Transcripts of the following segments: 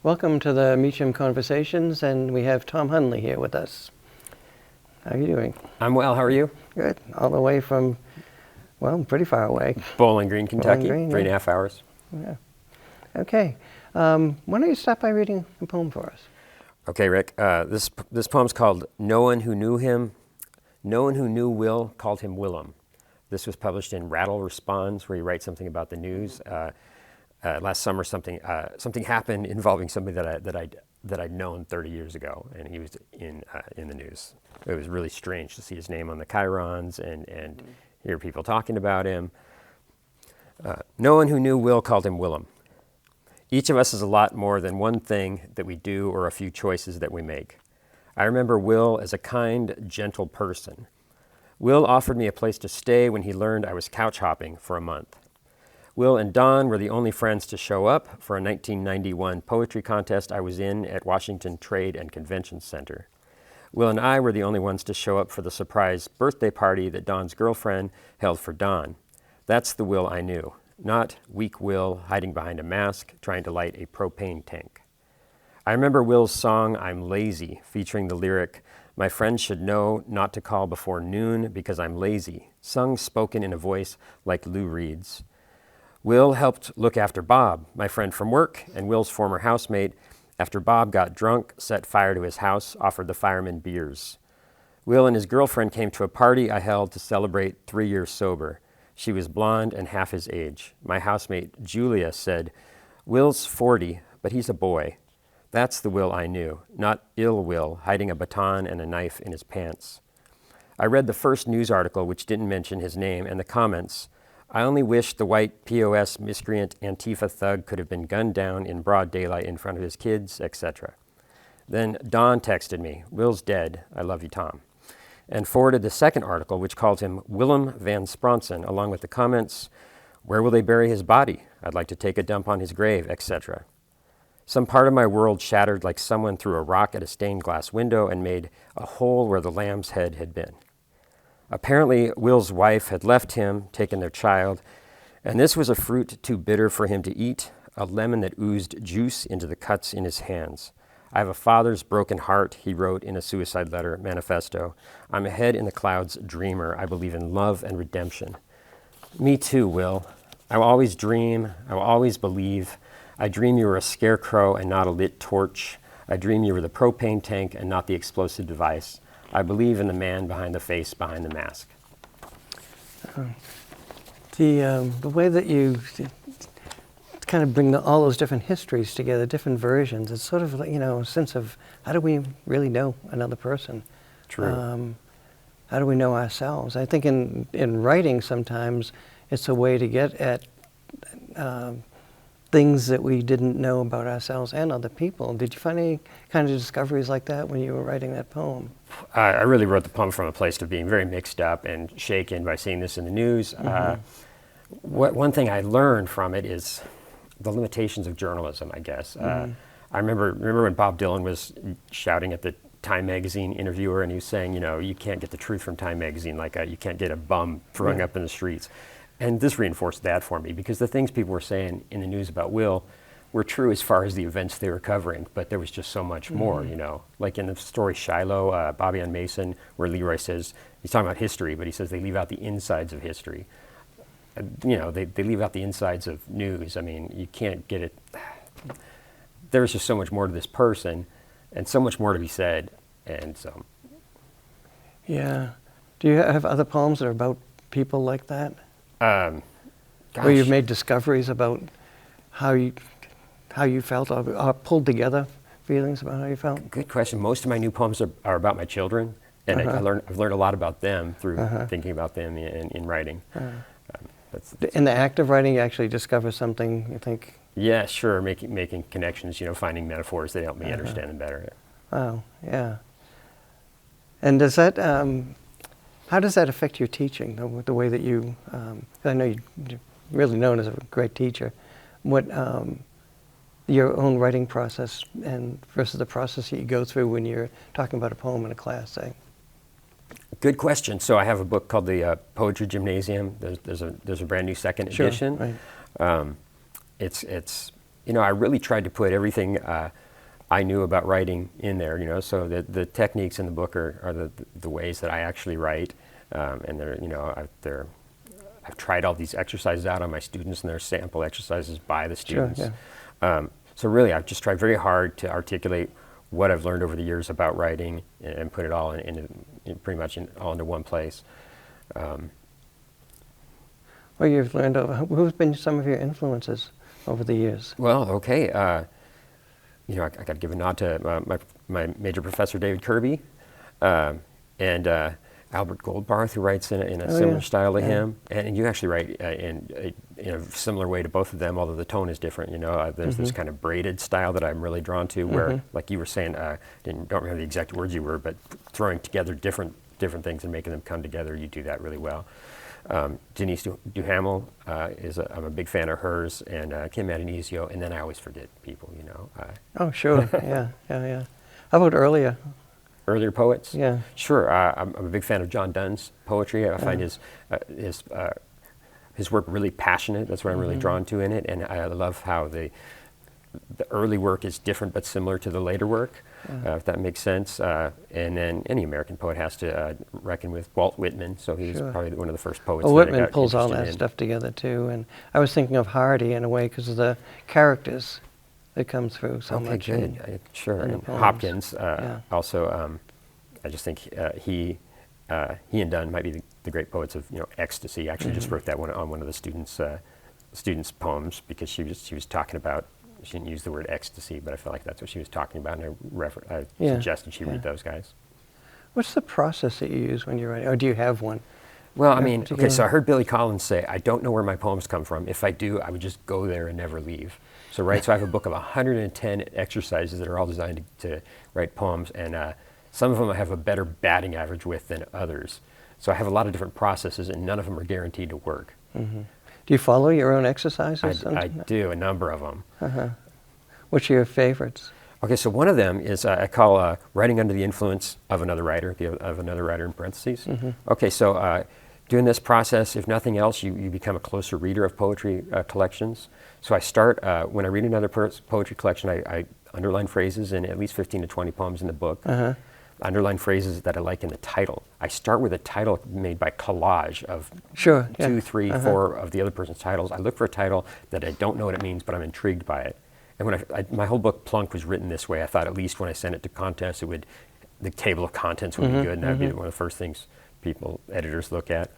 Welcome to the Meacham Conversations, and we have Tom Hunley here with us. How are you doing? I'm well. How are you? Good. All the way from, well, pretty far away. Bowling Green, Kentucky. Bowling Green, 3.5 hours. Yeah. Okay. Why don't you start by reading a poem for us? Okay, Rick. This poem's called "No One Who Knew Him." No one who knew Will called him Willem. This was published in Rattle Responds, where he writes something about the news. Last summer, something happened involving somebody that I'd known 30 years ago, and he was in the news. It was really strange to see his name on the chyrons and hear people talking about him. No one who knew Will called him Willem. Each of us is a lot more than one thing that we do or a few choices that we make. I remember Will as a kind, gentle person. Will offered me a place to stay when he learned I was couch hopping for a month. Will and Don were the only friends to show up for a 1991 poetry contest I was in at Washington Trade and Convention Center. Will and I were the only ones to show up for the surprise birthday party that Don's girlfriend held for Don. That's the Will I knew, not weak Will hiding behind a mask trying to light a propane tank. I remember Will's song, "I'm Lazy," featuring the lyric, "My friends should know not to call before noon because I'm lazy," sung spoken in a voice like Lou Reed's. Will helped look after Bob, my friend from work, and Will's former housemate. After Bob got drunk, set fire to his house, offered the firemen beers. Will and his girlfriend came to a party I held to celebrate 3 years sober. She was blonde and half his age. My housemate, Julia, said, "Will's 40, but he's a boy." That's the Will I knew, not ill Will hiding a baton and a knife in his pants. I read the first news article, which didn't mention his name, and the comments. I only wish the white POS miscreant Antifa thug could have been gunned down in broad daylight in front of his kids, etc. Then Don texted me, "Will's dead. I love you, Tom," and forwarded the second article, which called him Willem Van Spronsen, along with the comments, "Where will they bury his body? I'd like to take a dump on his grave," etc. Some part of my world shattered like someone threw a rock at a stained glass window and made a hole where the lamb's head had been. Apparently, Will's wife had left him, taken their child, and this was a fruit too bitter for him to eat, a lemon that oozed juice into the cuts in his hands. "I have a father's broken heart," he wrote in a suicide letter manifesto. "I'm a head in the clouds dreamer. I believe in love and redemption." Me too, Will. I will always dream. I will always believe. I dream you were a scarecrow and not a lit torch. I dream you were the propane tank and not the explosive device. I believe in the man behind the face, behind the mask. The way that you kind of bring all those different histories together, different versions, it's sort of like, a sense of how do we really know another person? True. How do we know ourselves? I think in writing sometimes it's a way to get at things that we didn't know about ourselves and other people. Did you find any kind of discoveries like that when you were writing that poem? I really wrote the poem from a place of being very mixed up and shaken by seeing this in the news. One thing I learned from it is the limitations of journalism, I guess. I remember when Bob Dylan was shouting at the Time magazine interviewer and he was saying, you can't get the truth from Time magazine, like you can't get a bum throwing up in the streets. And this reinforced that for me because the things people were saying in the news about Will were true as far as the events they were covering, but there was just so much more, Like in the story Shiloh, Bobby on Mason, where Leroy says, he's talking about history, but he says they leave out the insides of history. They leave out the insides of news. I mean, you can't get it. There's just so much more to this person and so much more to be said. And so. Yeah. Do you have other poems that are about people like that? Gosh. Where you've made discoveries about how you felt or pulled together feelings about how you felt? Good question. Most of my new poems are about my children, and I've learned a lot about them through thinking about them in writing. In the act of writing, you actually discover something, you think? Yeah, sure. Making connections, finding metaphors that help me understand them better. Wow, yeah. And does that, how does that affect your teaching, the way that you, I know you're really known as a great teacher, what your own writing process and versus the process that you go through when you're talking about a poem in a class, say? Good question. So I have a book called the Poetry Gymnasium. There's a brand new second edition. Right. It's I really tried to put everything I knew about writing in there, so the techniques in the book are the ways that I actually write, and I've tried all these exercises out on my students, and they're sample exercises by the students. Sure, yeah. So really, I've just tried very hard to articulate what I've learned over the years about writing and put it all in pretty much all into one place. Well, you've learned who's been some of your influences over the years? Well, okay. I got to give a nod to my major professor, David Kirby, and Albert Goldbarth, who writes in a similar style to him. And you actually write in a similar way to both of them, although the tone is different. There's this kind of braided style that I'm really drawn to, where, like you were saying, don't remember the exact words you were, but throwing together different things and making them come together, you do that really well. Denise Duhamel I'm a big fan of hers, and Kim Adonisio, and then I always forget people, Oh, sure. Yeah. How about earlier poets? Yeah. Sure. I'm a big fan of John Donne's poetry. I find his work really passionate. That's what I'm really drawn to in it, and I love how the early work is different but similar to the later work, if that makes sense. And then any American poet has to reckon with Walt Whitman, so he's probably one of the first poets. Well, that I Whitman got pulls all that interested in. stuff together too, and I was thinking of Hardy in a way because of the characters that come through so much. Okay, good. Sure. in the And poems. Hopkins Yeah. also. I just think he and Donne might be the great poets of ecstasy. I actually just wrote that one on one of the students' poems, because she was talking about. She didn't use the word ecstasy, but I felt like that's what she was talking about, and I suggested she read those guys. What's the process that you use when you're writing? Or do you have one? Well, I mean, okay, so I heard Billy Collins say, I don't know where my poems come from. If I do, I would just go there and never leave. So I have a book of 110 exercises that are all designed to write poems, and some of them I have a better batting average with than others. So I have a lot of different processes, and none of them are guaranteed to work. Mm-hmm. Do you follow your own exercises? I do, a number of them. What's your favorites? Okay, so one of them is I call writing under the influence of another writer, of another writer in parentheses. Okay, so doing this process, if nothing else, you become a closer reader of poetry collections. So I start, when I read another poetry collection, I underline phrases in at least 15 to 20 poems in the book. Underline phrases that I like in the title. I start with a title made by collage of 2, 3, 4 of the other person's titles. I look for a title that I don't know what it means, but I'm intrigued by it. And when my whole book, Plunk, was written this way. I thought at least when I sent it to contests, the table of contents would be good, and that would be one of the first things editors look at.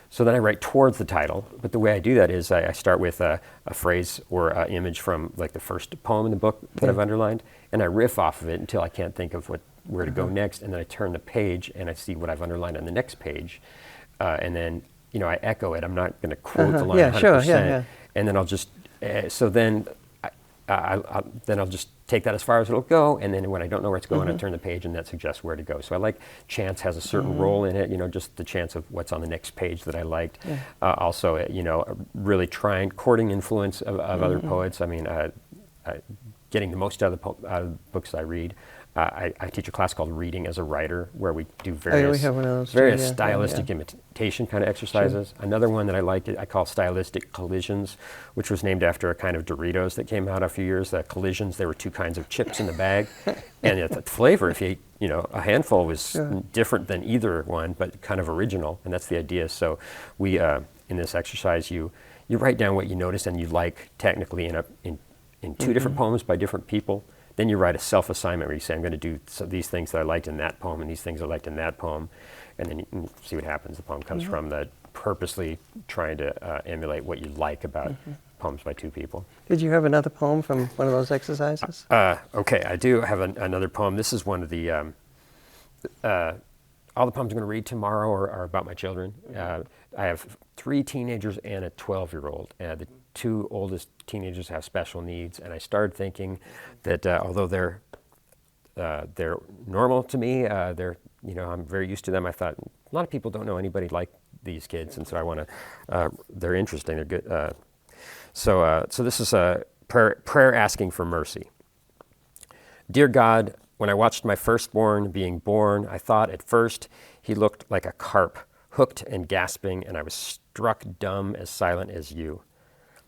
So then I write towards the title, but the way I do that is I start with a phrase or an image from like the first poem in the book that I've underlined, and I riff off of it until I can't think of where to go next, and then I turn the page and I see what I've underlined on the next page, and then I echo it. I'm not going to quote the line 100%, and then I'll just I'll just take that as far as it'll go, and then when I don't know where it's going, I turn the page, and that suggests where to go. So I like chance has a certain role in it, just the chance of what's on the next page that I liked. Also, really courting influence of other poets. I mean, getting the most out of the books I read. I teach a class called Reading as a Writer, where we do various stylistic imitation kind of exercises. Another one that I like, I call Stylistic Collisions, which was named after a kind of Doritos that came out a few years. Collisions, there were 2 kinds of chips in the bag, and the flavor, if you ate, a handful, was different than either one, but kind of original, and that's the idea. So we, in this exercise, you write down what you notice and you like technically in 2 different poems by different people. Then you write a self-assignment where you say, I'm going to do these things that I liked in that poem and these things I liked in that poem. And then you can see what happens. The poem comes from the purposely trying to emulate what you like about poems by 2 people. Did you have another poem from one of those exercises? Okay, I do have another poem. This is one of the, all the poems I'm going to read tomorrow are about my children. I have 3 teenagers and a 12-year-old. The 2 oldest teenagers have special needs, and I started thinking that although they're normal to me, I'm very used to them. I thought a lot of people don't know anybody like these kids, and so I want to. They're interesting. They're good. So this is a prayer asking for mercy. Dear God, when I watched my firstborn being born, I thought at first he looked like a carp, hooked and gasping, and I was struck dumb, as silent as you.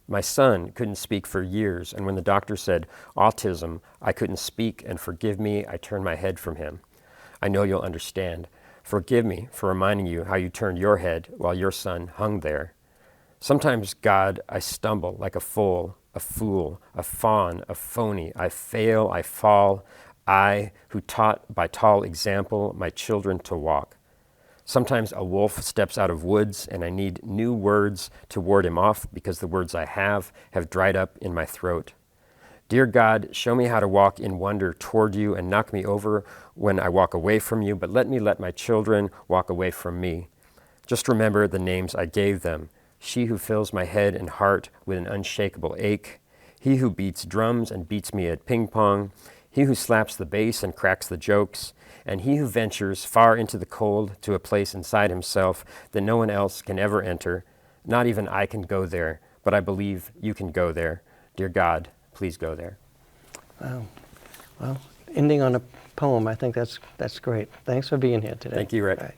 My son couldn't speak for years, and when the doctor said autism, I couldn't speak, and forgive me, I turned my head from him. I know you'll understand. Forgive me for reminding you how you turned your head while your son hung there. Sometimes, God, I stumble like a fool, a fawn, a phony. I fail, I fall. I, who taught by tall example my children to walk. Sometimes a wolf steps out of woods, and I need new words to ward him off because the words I have dried up in my throat. Dear God, show me how to walk in wonder toward you and knock me over when I walk away from you, but let me let my children walk away from me. Just remember the names I gave them. She who fills my head and heart with an unshakable ache. He who beats drums and beats me at ping pong. He who slaps the bass and cracks the jokes. And he who ventures far into the cold to a place inside himself that no one else can ever enter. Not even I can go there, but I believe you can go there. Dear God, please go there. Wow. Well, ending on a poem, I think that's great. Thanks for being here today. Thank you, Rick. All right.